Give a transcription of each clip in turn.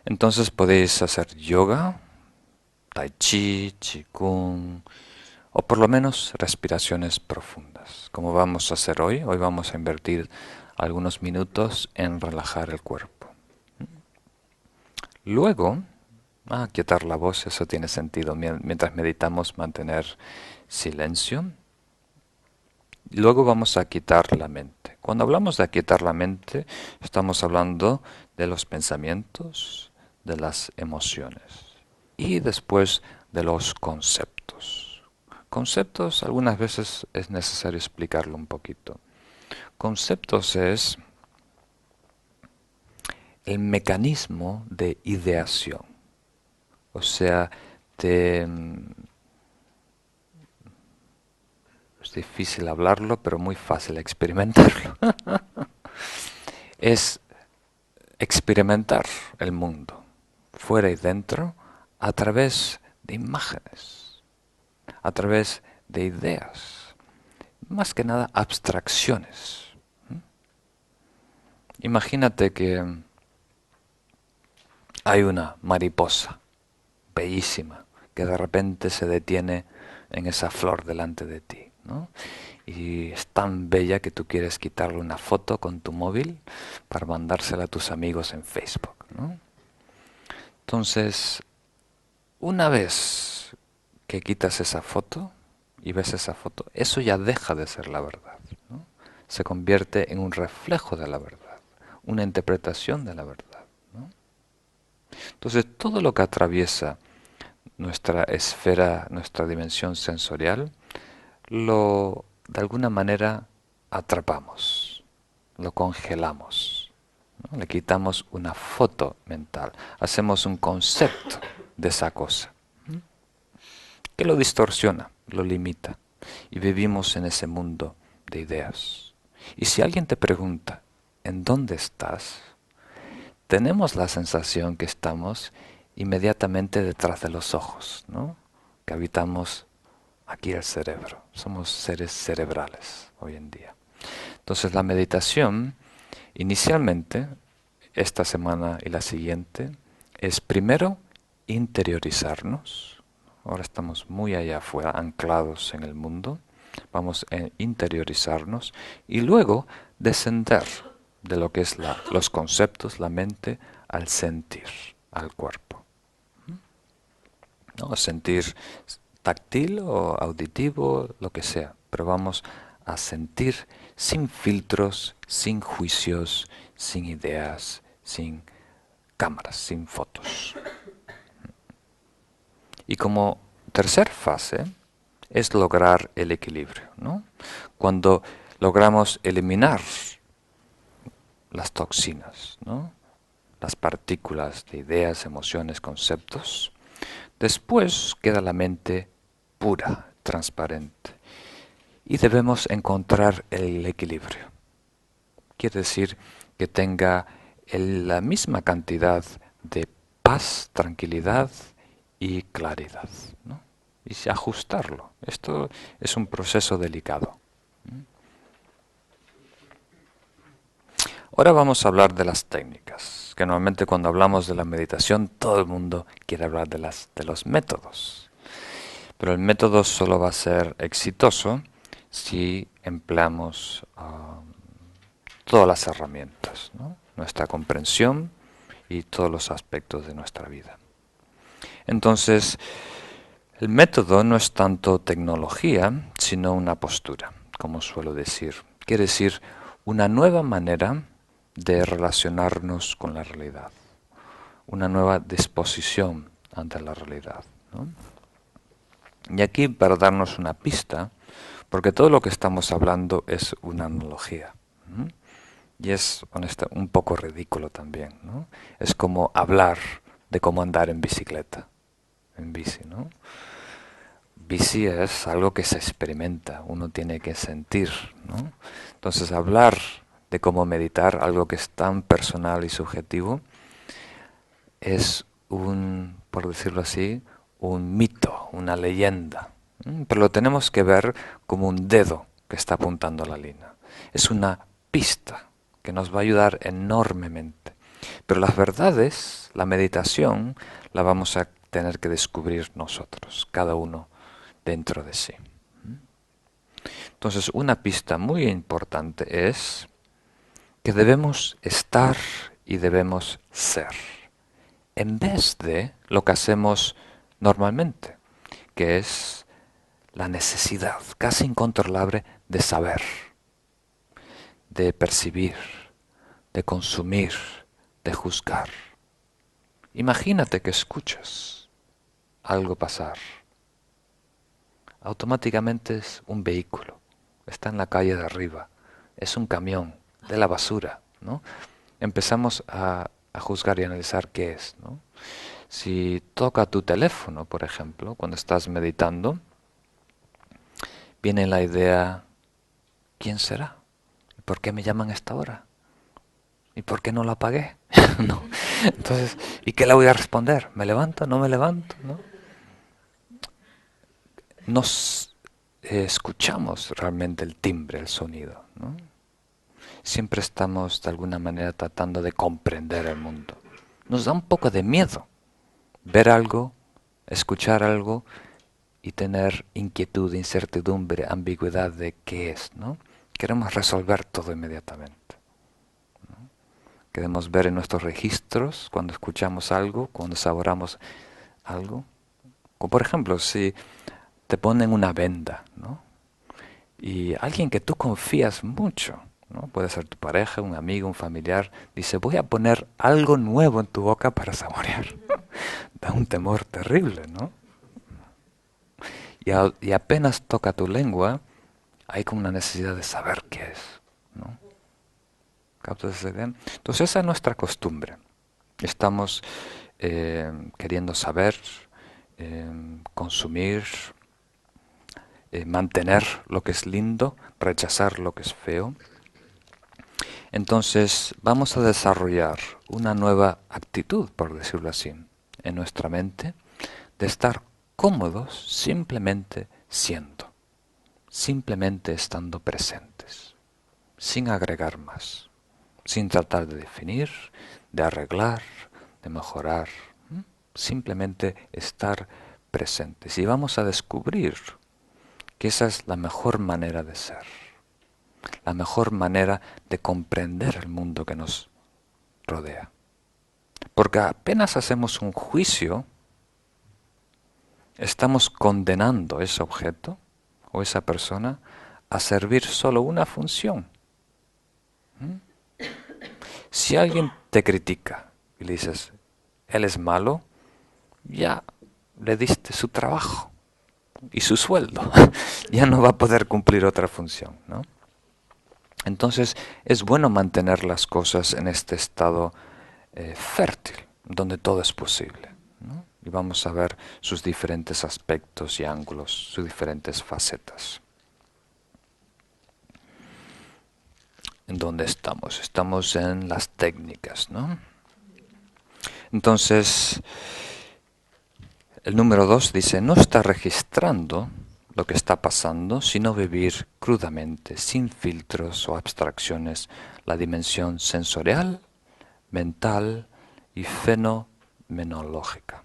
Entonces podéis hacer yoga, tai chi, qigong o por lo menos respiraciones profundas. Como vamos a hacer hoy, hoy vamos a invertir algunos minutos en relajar el cuerpo. Luego, quietar la voz, eso tiene sentido. Mientras meditamos, mantener silencio. Luego vamos a quitar la mente. Cuando hablamos de aquietar la mente, estamos hablando de los pensamientos, de las emociones y después de los conceptos. Conceptos, algunas veces es necesario explicarlo un poquito. Conceptos es el mecanismo de ideación, o sea, de, es difícil hablarlo, pero muy fácil experimentarlo. Es experimentar el mundo, fuera y dentro, a través de imágenes, a través de ideas, más que nada abstracciones. Imagínate que hay una mariposa bellísima que de repente se detiene en esa flor delante de ti, ¿no? Y es tan bella que tú quieres quitarle una foto con tu móvil para mandársela a tus amigos en Facebook, ¿no? Entonces, una vez que quitas esa foto y ves esa foto, eso ya deja de ser la verdad, ¿no? Se convierte en un reflejo de la verdad, una interpretación de la verdad, ¿no? Entonces, todo lo que atraviesa nuestra esfera, nuestra dimensión sensorial, lo de alguna manera atrapamos, lo congelamos, ¿no? Le quitamos una foto mental, hacemos un concepto de esa cosa que lo distorsiona, lo limita y vivimos en ese mundo de ideas. Y si alguien te pregunta, ¿en dónde estás? Tenemos la sensación que estamos inmediatamente detrás de los ojos, ¿no? Que habitamos aquí el cerebro. Somos seres cerebrales hoy en día. Entonces la meditación, inicialmente, esta semana y la siguiente, es primero interiorizarnos. Ahora estamos muy allá afuera, anclados en el mundo. Vamos a interiorizarnos y luego descender de lo que es los conceptos, la mente, al sentir, al cuerpo, ¿no? Sentir táctil o auditivo, lo que sea, pero vamos a sentir sin filtros, sin juicios, sin ideas, sin cámaras, sin fotos. Y como tercer fase es lograr el equilibrio, ¿no? Cuando logramos eliminar las toxinas, ¿no? Las partículas de ideas, emociones, conceptos, después queda la mente pura, transparente. Y debemos encontrar el equilibrio. Quiere decir que tenga la misma cantidad de paz, tranquilidad y claridad, ¿no? Y ajustarlo. Esto es un proceso delicado. Ahora vamos a hablar de las técnicas, que normalmente cuando hablamos de la meditación todo el mundo quiere hablar de los métodos. Pero el método solo va a ser exitoso si empleamos todas las herramientas, ¿no? Nuestra comprensión y todos los aspectos de nuestra vida. Entonces, el método no es tanto tecnología, sino una postura, como suelo decir. Quiere decir una nueva manera de relacionarnos con la realidad, una nueva disposición ante la realidad, ¿no? Y aquí, para darnos una pista, porque todo lo que estamos hablando es una analogía, ¿no? Y es, un poco ridículo también, ¿no? Es como hablar de cómo andar en bicicleta, en bici, ¿no? Bici es algo que se experimenta, uno tiene que sentir, ¿no? Entonces hablar de cómo meditar, algo que es tan personal y subjetivo, es por decirlo así, un mito, una leyenda. Pero lo tenemos que ver como un dedo que está apuntando a la línea. Es una pista que nos va a ayudar enormemente. Pero las verdades, la meditación, la vamos a tener que descubrir nosotros, cada uno dentro de sí. Entonces, una pista muy importante es que debemos estar y debemos ser, en vez de lo que hacemos normalmente, que es la necesidad casi incontrolable de saber, de percibir, de consumir, de juzgar. Imagínate que escuchas algo pasar. Automáticamente es un vehículo, está en la calle de arriba, es un camión de la basura, ¿no? Empezamos a juzgar y analizar qué es, ¿no? Si toca tu teléfono, por ejemplo, cuando estás meditando, viene la idea, ¿quién será? ¿Por qué me llaman a esta hora? ¿Y por qué no lo apagué? ¿No? Entonces, ¿y qué le voy a responder? ¿Me levanto? ¿No me levanto? ¿No? Nos escuchamos realmente el timbre, el sonido, ¿no? Siempre estamos de alguna manera tratando de comprender el mundo. Nos da un poco de miedo ver algo, escuchar algo y tener inquietud, incertidumbre, ambigüedad de qué es, ¿no? Queremos resolver todo inmediatamente. Queremos ver en nuestros registros cuando escuchamos algo, cuando saboramos algo. Como por ejemplo, si te ponen una venda, ¿no? Y alguien que tú confías mucho, ¿no? Puede ser tu pareja, un amigo, un familiar, dice, voy a poner algo nuevo en tu boca para saborear. Da un temor terrible, ¿no? Y apenas toca tu lengua, hay como una necesidad de saber qué es, ¿no? ¿Captas esa idea? Entonces esa es nuestra costumbre. Estamos queriendo saber, consumir, mantener lo que es lindo, rechazar lo que es feo. Entonces vamos a desarrollar una nueva actitud, por decirlo así, en nuestra mente, de estar cómodos simplemente siendo, simplemente estando presentes, sin agregar más, sin tratar de definir, de arreglar, de mejorar, simplemente estar presentes. Y vamos a descubrir que esa es la mejor manera de ser, la mejor manera de comprender el mundo que nos rodea. Porque apenas hacemos un juicio, estamos condenando ese objeto o esa persona a servir solo una función. Si alguien te critica y le dices, él es malo, ya le diste su trabajo y su sueldo. Ya no va a poder cumplir otra función, ¿no? Entonces es bueno mantener las cosas en este estado fértil, donde todo es posible, ¿no? Y vamos a ver sus diferentes aspectos y ángulos, sus diferentes facetas. ¿En dónde estamos? Estamos en las técnicas, ¿no? Entonces, el número 2 dice, no está registrando lo que está pasando, sino vivir crudamente, sin filtros o abstracciones, la dimensión sensorial, mental y fenomenológica.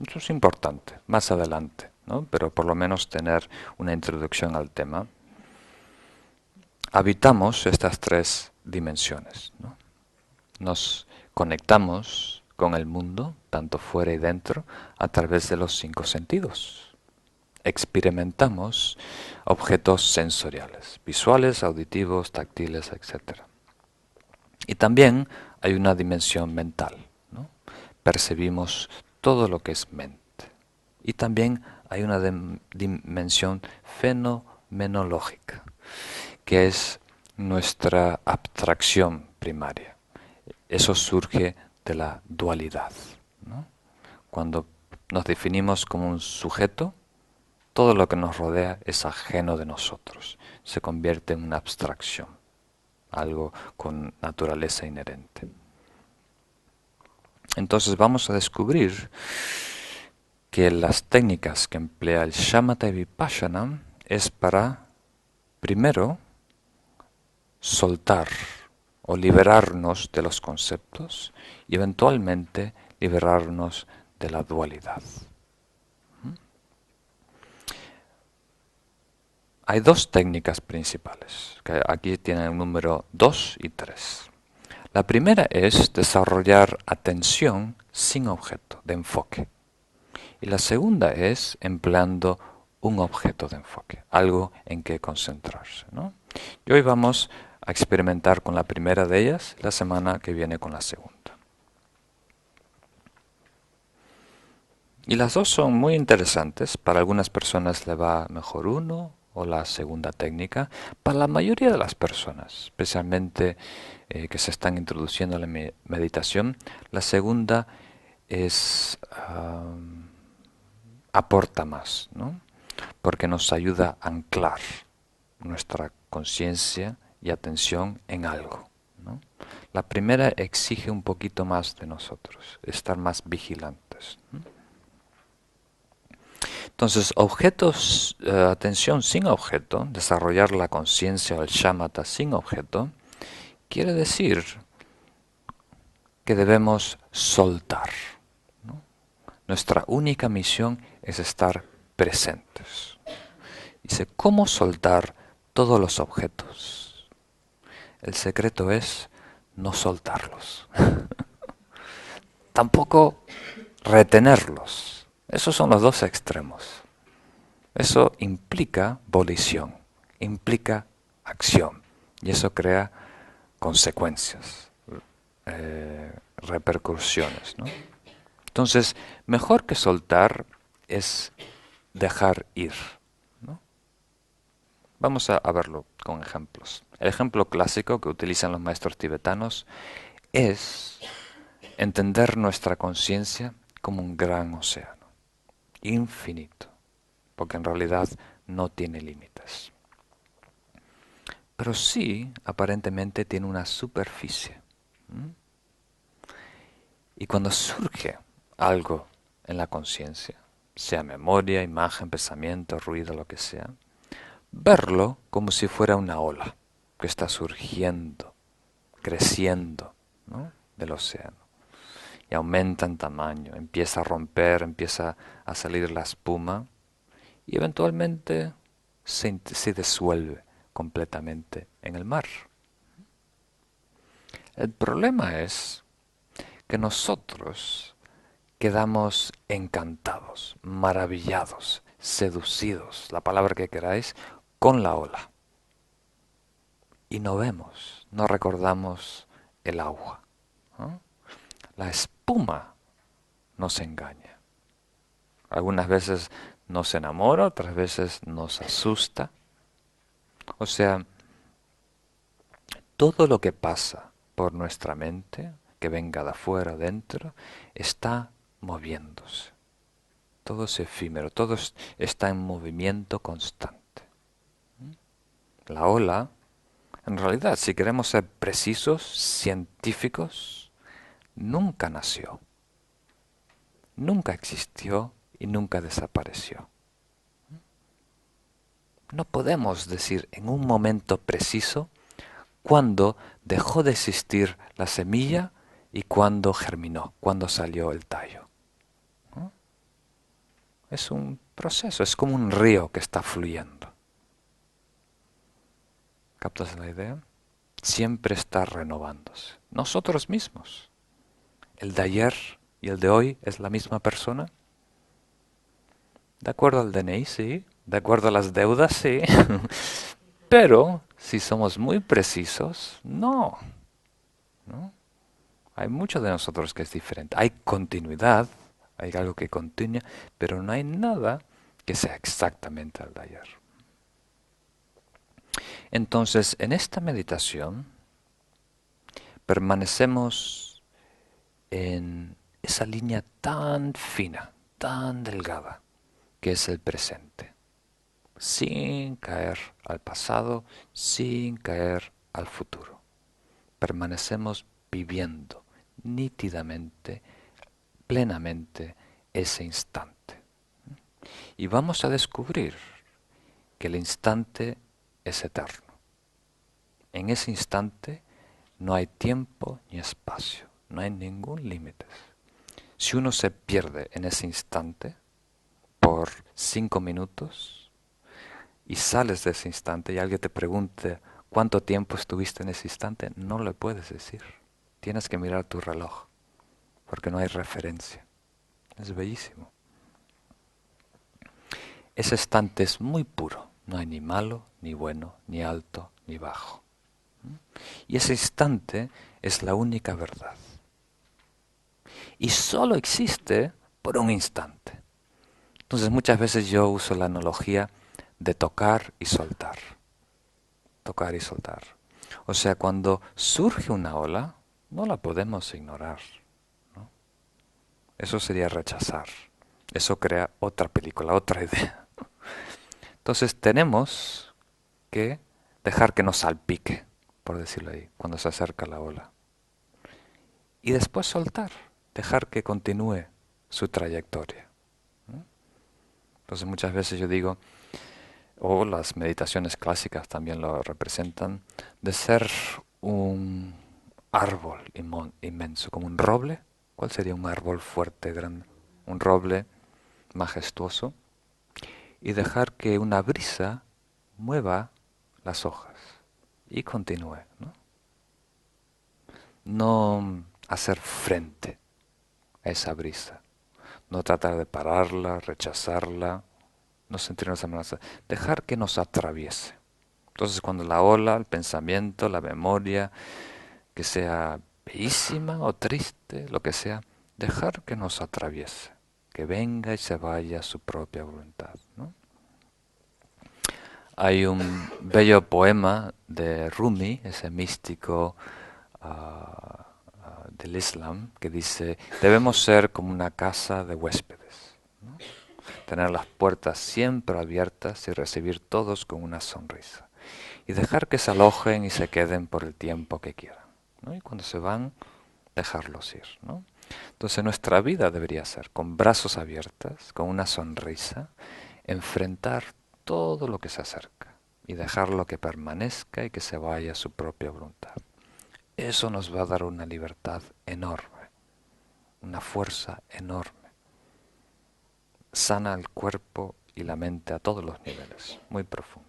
Eso es importante, más adelante, ¿no? Pero por lo menos tener una introducción al tema. Habitamos estas tres dimensiones, ¿no? Nos conectamos con el mundo, tanto fuera y dentro, a través de los 5 sentidos. Experimentamos objetos sensoriales, visuales, auditivos, táctiles, etc. Y también hay una dimensión mental, ¿no? Percibimos todo lo que es mente. Y también hay una dimensión fenomenológica, que es nuestra abstracción primaria. Eso surge de la dualidad, ¿no? Cuando nos definimos como un sujeto, todo lo que nos rodea es ajeno de nosotros, se convierte en una abstracción, algo con naturaleza inherente. Entonces vamos a descubrir que las técnicas que emplea el Shamatha Vipassana es para, primero, soltar o liberarnos de los conceptos y eventualmente liberarnos de la dualidad. Hay dos técnicas principales, que aquí tienen el número 2 y 3. La primera es desarrollar atención sin objeto de enfoque. Y la segunda es empleando un objeto de enfoque, algo en que concentrarse, ¿no? Y hoy vamos a experimentar con la primera de ellas, la semana que viene con la segunda. Y las dos son muy interesantes. Para algunas personas le va mejor uno o la segunda técnica. Para la mayoría de las personas, especialmente que se están introduciendo a la meditación, la segunda es aporta más, ¿no? Porque nos ayuda a anclar nuestra conciencia y atención en algo, ¿no? La primera exige un poquito más de nosotros, estar más vigilantes, ¿no? Entonces, atención sin objeto, desarrollar la conciencia o el shamatha sin objeto, quiere decir que debemos soltar, ¿no? Nuestra única misión es estar presentes. Dice, ¿cómo soltar todos los objetos? El secreto es no soltarlos. Tampoco retenerlos. Esos son los dos extremos. Eso implica volición, implica acción. Y eso crea consecuencias, repercusiones, ¿no? Entonces, mejor que soltar es dejar ir, ¿no? Vamos a verlo con ejemplos. El ejemplo clásico que utilizan los maestros tibetanos es entender nuestra conciencia como un gran océano, infinito, porque en realidad no tiene límites. Pero sí, aparentemente tiene una superficie. ¿Mm? Y cuando surge algo en la conciencia, sea memoria, imagen, pensamiento, ruido, lo que sea, verlo como si fuera una ola que está surgiendo, creciendo, ¿no?, del océano. Y aumenta en tamaño, empieza a romper, empieza a salir la espuma y eventualmente se disuelve completamente en el mar. El problema es que nosotros quedamos encantados, maravillados, seducidos, la palabra que queráis, con la ola. Y no vemos, no recordamos el agua, ¿no? La espuma nos engaña. Algunas veces nos enamora, otras veces nos asusta. O sea, todo lo que pasa por nuestra mente, que venga de afuera adentro, está moviéndose. Todo es efímero, todo está en movimiento constante. La ola, en realidad, si queremos ser precisos, científicos, nunca nació, nunca existió y nunca desapareció. No podemos decir en un momento preciso cuándo dejó de existir la semilla y cuándo germinó, cuándo salió el tallo. ¿No? Es un proceso, es como un río que está fluyendo. ¿Captas la idea? Siempre está renovándose. Nosotros mismos. El de ayer y el de hoy es la misma persona. De acuerdo al DNI, sí. De acuerdo a las deudas, sí. Pero, si somos muy precisos, no. ¿No? Hay mucho de nosotros que es diferente. Hay continuidad, hay algo que continúa, pero no hay nada que sea exactamente al de ayer. Entonces, en esta meditación, permanecemos en esa línea tan fina, tan delgada, que es el presente, sin caer al pasado, sin caer al futuro. Permanecemos viviendo nítidamente, plenamente ese instante. Y vamos a descubrir que el instante es eterno. En ese instante No hay tiempo ni espacio, no hay ningún límite. Si uno se pierde en ese instante por 5 minutos y sales de ese instante y alguien te pregunte cuánto tiempo estuviste en ese instante, no le puedes decir. Tienes que mirar tu reloj porque no hay referencia. Es bellísimo. Ese instante es muy puro. No hay ni malo, ni bueno, ni alto, ni bajo. Y ese instante es la única verdad. Y solo existe por un instante. Entonces muchas veces yo uso la analogía de tocar y soltar. Tocar y soltar. O sea, cuando surge una ola, no la podemos ignorar, ¿no? Eso sería rechazar. Eso crea otra película, otra idea. Entonces tenemos que dejar que nos salpique, por decirlo ahí, cuando se acerca la ola. Y después soltar, dejar que continúe su trayectoria, ¿no? Entonces muchas veces yo digo, o las meditaciones clásicas también lo representan, de ser un árbol inmenso, como un roble. ¿Cuál sería un árbol fuerte, grande? Un roble majestuoso. Y dejar que una brisa mueva las hojas y continúe, ¿no? No hacer frente a esa brisa, no tratar de pararla, rechazarla, no sentirnos amenazados, dejar que nos atraviese. Entonces cuando la ola, el pensamiento, la memoria, que sea bellísima o triste, lo que sea, dejar que nos atraviese, que venga y se vaya a su propia voluntad, ¿no? Hay un bello poema de Rumi, ese místico del Islam, que dice, debemos ser como una casa de huéspedes, ¿no? Tener las puertas siempre abiertas y recibir todos con una sonrisa. Y dejar que se alojen y se queden por el tiempo que quieran, ¿no? Y cuando se van, dejarlos ir, ¿no? Entonces nuestra vida debería ser con brazos abiertos, con una sonrisa, enfrentar todo lo que se acerca y dejarlo que permanezca y que se vaya a su propia voluntad. Eso nos va a dar una libertad enorme, una fuerza enorme. Sana el cuerpo y la mente a todos los niveles, muy profundo.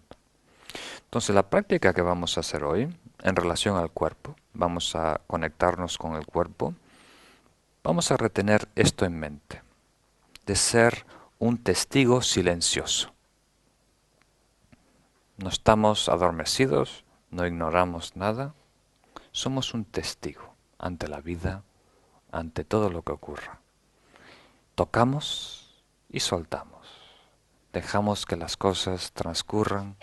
Entonces la práctica que vamos a hacer hoy en relación al cuerpo, vamos a conectarnos con el cuerpo, vamos a retener esto en mente, de ser un testigo silencioso. No estamos adormecidos, no ignoramos nada, somos un testigo ante la vida, ante todo lo que ocurra. Tocamos y soltamos. Dejamos que las cosas transcurran,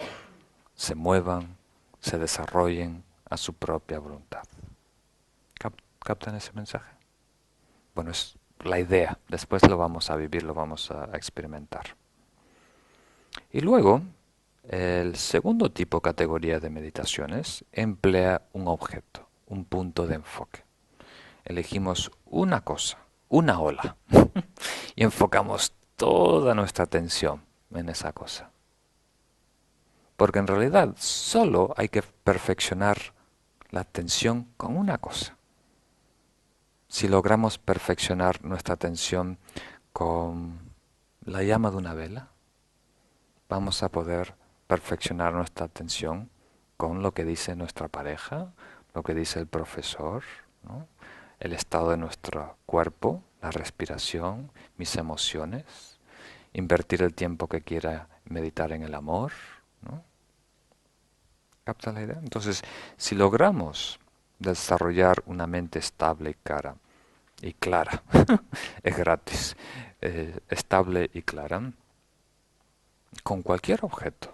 se muevan, se desarrollen a su propia voluntad. ¿Captan ese mensaje? Bueno, es la idea. Después lo vamos a vivir, lo vamos a experimentar. Y luego, el segundo tipo, categoría de meditaciones, emplea un objeto, un punto de enfoque. Elegimos una cosa, una ola, y enfocamos toda nuestra atención en esa cosa. Porque en realidad solo hay que perfeccionar la atención con una cosa. Si logramos perfeccionar nuestra atención con la llama de una vela, vamos a poder perfeccionar nuestra atención con lo que dice nuestra pareja, lo que dice el profesor, ¿no? El estado de nuestro cuerpo, la respiración, mis emociones, invertir el tiempo que quiera meditar en el amor, ¿no? ¿Capta la idea? Entonces, si logramos desarrollar una mente estable y clara, es gratis, estable y clara, con cualquier objeto,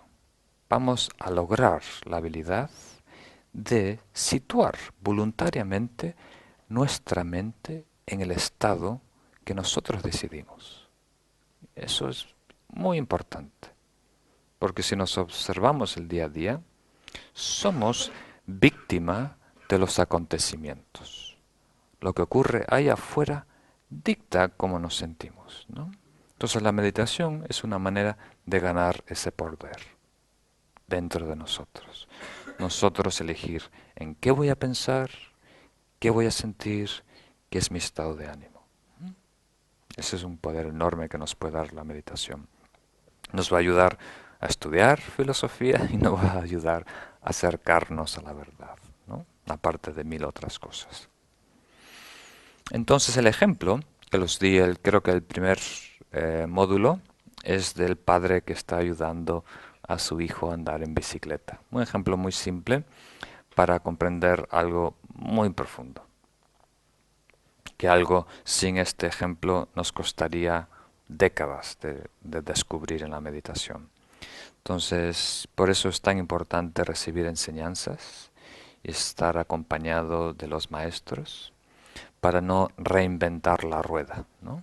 vamos a lograr la habilidad de situar voluntariamente nuestra mente en el estado que nosotros decidimos. Eso es muy importante, porque si nos observamos el día a día, somos víctima de los acontecimientos. Lo que ocurre allá afuera dicta cómo nos sentimos, ¿no? Entonces la meditación es una manera de ganar ese poder dentro de nosotros. nosotros elegir en qué voy a pensar, qué voy a sentir, qué es mi estado de ánimo. Ese es un poder enorme que nos puede dar la meditación. Nos va a ayudar a estudiar filosofía y nos va a ayudar a acercarnos a la verdad, ¿no? Aparte de mil otras cosas. Entonces el ejemplo que los di, creo que el primer módulo es del padre que está ayudando a su hijo a andar en bicicleta. Un ejemplo muy simple para comprender algo muy profundo, que algo sin este ejemplo nos costaría décadas de descubrir en la meditación. Entonces, por eso es tan importante recibir enseñanzas y estar acompañado de los maestros para no reinventar la rueda, ¿no?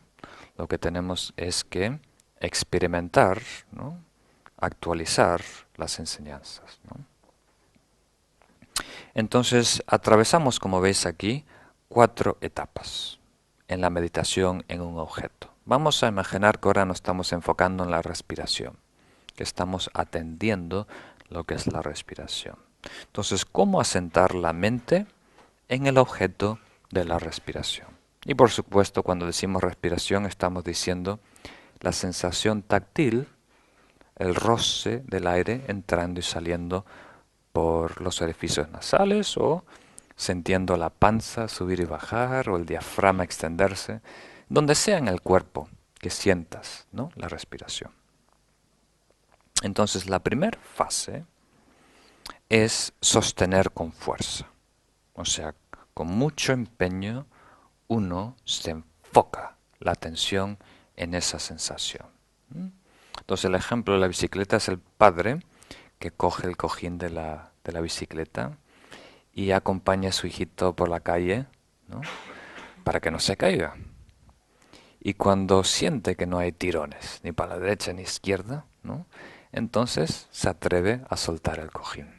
Lo que tenemos es que experimentar, ¿no? Actualizar las enseñanzas, ¿no? Entonces, atravesamos, como veis aquí, 4 etapas en la meditación en un objeto. Vamos a imaginar que ahora nos estamos enfocando en la respiración, que estamos atendiendo lo que es la respiración. Entonces, ¿cómo asentar la mente en el objeto de la respiración? Y por supuesto, cuando decimos respiración, estamos diciendo la sensación táctil, el roce del aire entrando y saliendo por los orificios nasales o sintiendo la panza subir y bajar o el diafragma extenderse, donde sea en el cuerpo que sientas, ¿no? La respiración. Entonces la primera fase es sostener con fuerza, o sea, con mucho empeño uno se enfoca la atención en esa sensación. Entonces el ejemplo de la bicicleta es el padre que coge el cojín de la bicicleta y acompaña a su hijito por la calle, ¿no? Para que no se caiga. Y cuando siente que no hay tirones, ni para la derecha ni izquierda, ¿no? Entonces se atreve a soltar el cojín.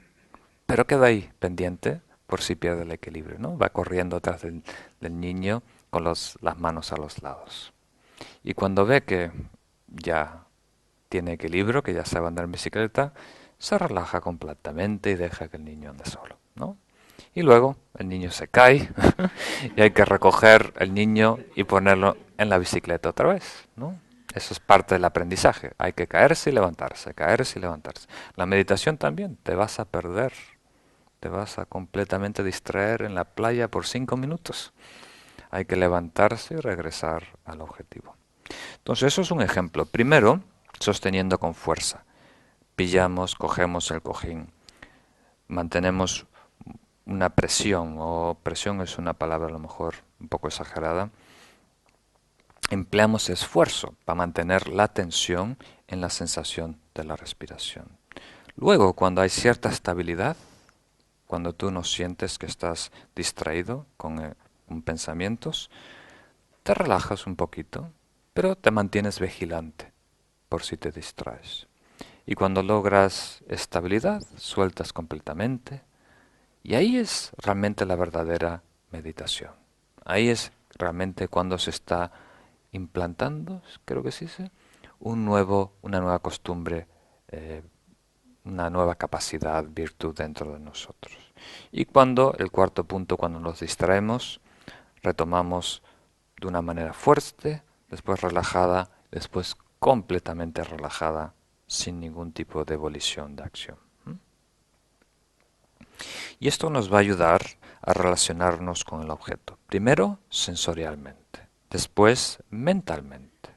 Pero queda ahí, pendiente, por si pierde el equilibrio, ¿no? Va corriendo atrás del niño con las manos a los lados. Y cuando ve que ya tiene equilibrio, que ya sabe andar en bicicleta, se relaja completamente y deja que el niño ande solo, ¿no? Y luego el niño se cae y hay que recoger el niño y ponerlo en la bicicleta otra vez, ¿no? Eso es parte del aprendizaje. Hay que caerse y levantarse, caerse y levantarse. La meditación también, te vas a perder, te vas a completamente distraer en la playa por 5 minutos. Hay que levantarse y regresar al objetivo. Entonces eso es un ejemplo. Primero, sosteniendo con fuerza. Pillamos, cogemos el cojín, mantenemos una presión, o presión es una palabra a lo mejor un poco exagerada, empleamos esfuerzo para mantener la tensión en la sensación de la respiración. Luego, cuando hay cierta estabilidad, cuando tú no sientes que estás distraído con pensamientos, te relajas un poquito, pero te mantienes vigilante por si te distraes. Y cuando logras estabilidad, sueltas completamente. Y ahí es realmente la verdadera meditación. Ahí es realmente cuando se está implantando, creo que sí, una nueva costumbre, eh, una nueva capacidad, virtud dentro de nosotros. Y cuando, el cuarto punto, cuando nos distraemos, retomamos de una manera fuerte, después relajada, después completamente relajada, sin ningún tipo de volición de acción. Y esto nos va a ayudar a relacionarnos con el objeto. Primero, sensorialmente, después, mentalmente.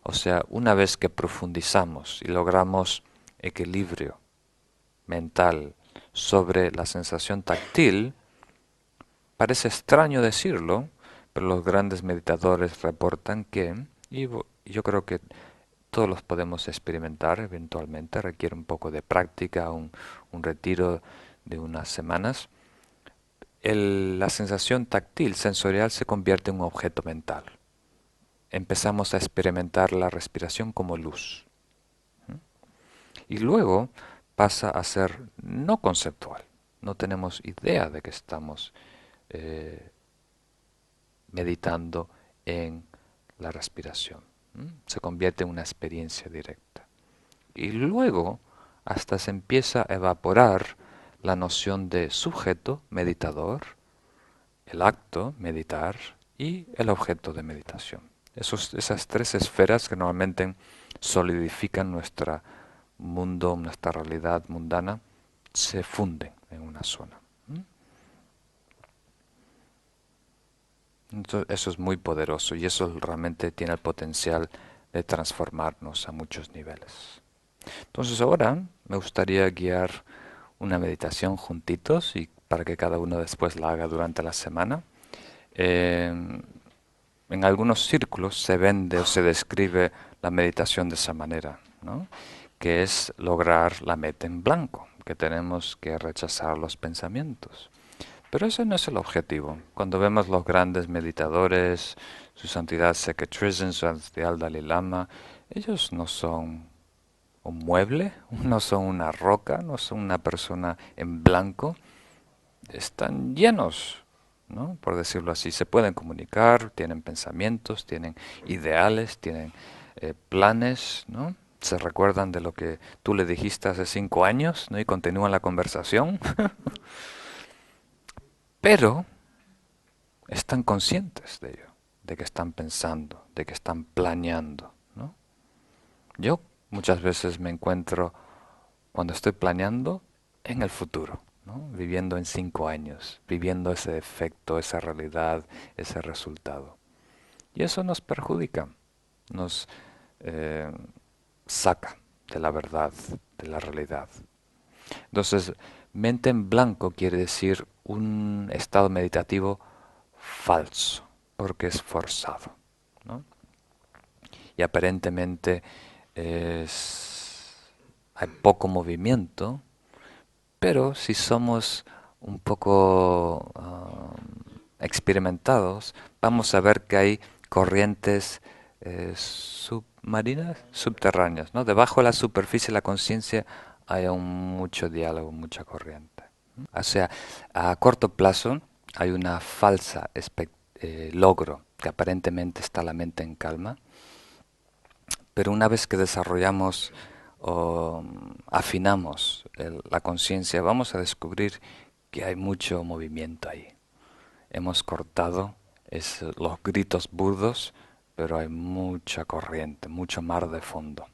O sea, una vez que profundizamos y logramos equilibrio mental sobre la sensación táctil, parece extraño decirlo, pero los grandes meditadores reportan que, y yo creo que todos los podemos experimentar eventualmente, requiere un poco de práctica, un retiro de unas semanas, la sensación táctil, sensorial, se convierte en un objeto mental. Empezamos a experimentar la respiración como luz. Y luego pasa a ser no conceptual. No tenemos idea de que estamos eh, meditando en la respiración. Se convierte en una experiencia directa. Y luego, hasta se empieza a evaporar la noción de sujeto, meditador, el acto, meditar, y el objeto de meditación. Esas tres esferas que normalmente solidifican nuestro mundo, nuestra realidad mundana, se funden en una zona. Entonces, eso es muy poderoso y eso realmente tiene el potencial de transformarnos a muchos niveles. Entonces ahora me gustaría guiar una meditación juntitos y para que cada uno después la haga durante la semana. Eh, en algunos círculos se vende o se describe la meditación de esa manera, ¿no? Que es lograr la meta en blanco, que tenemos que rechazar los pensamientos. Pero ese no es el objetivo. Cuando vemos los grandes meditadores, su santidad Sekhetrizin, su santidad Dalai Lama, ellos no son un mueble, no son una roca, no son una persona en blanco, están llenos, ¿no? Por decirlo así, se pueden comunicar, tienen pensamientos, tienen ideales, tienen planes, ¿no? Se recuerdan de lo que tú le dijiste hace 5 años, ¿no? Y continúan la conversación, pero están conscientes de ello, de que están pensando, de que están planeando, ¿no? Yo muchas veces me encuentro cuando estoy planeando en el futuro, ¿no? Viviendo en 5 años, viviendo ese efecto, esa realidad, ese resultado. Y eso nos perjudica, nos eh, saca de la verdad, de la realidad. Entonces, mente en blanco quiere decir un estado meditativo falso, porque es forzado, ¿no? Y aparentemente hay poco movimiento, pero si somos un poco experimentados, vamos a ver que hay corrientes submarinas, subterráneas, ¿no? Debajo de la superficie de la conciencia hay aún mucho diálogo, mucha corriente. O sea, a corto plazo hay una falsa logro que aparentemente está la mente en calma, pero una vez que desarrollamos o afinamos la conciencia, vamos a descubrir que hay mucho movimiento ahí. Hemos cortado los gritos burdos, pero hay mucha corriente, mucho mar de fondo.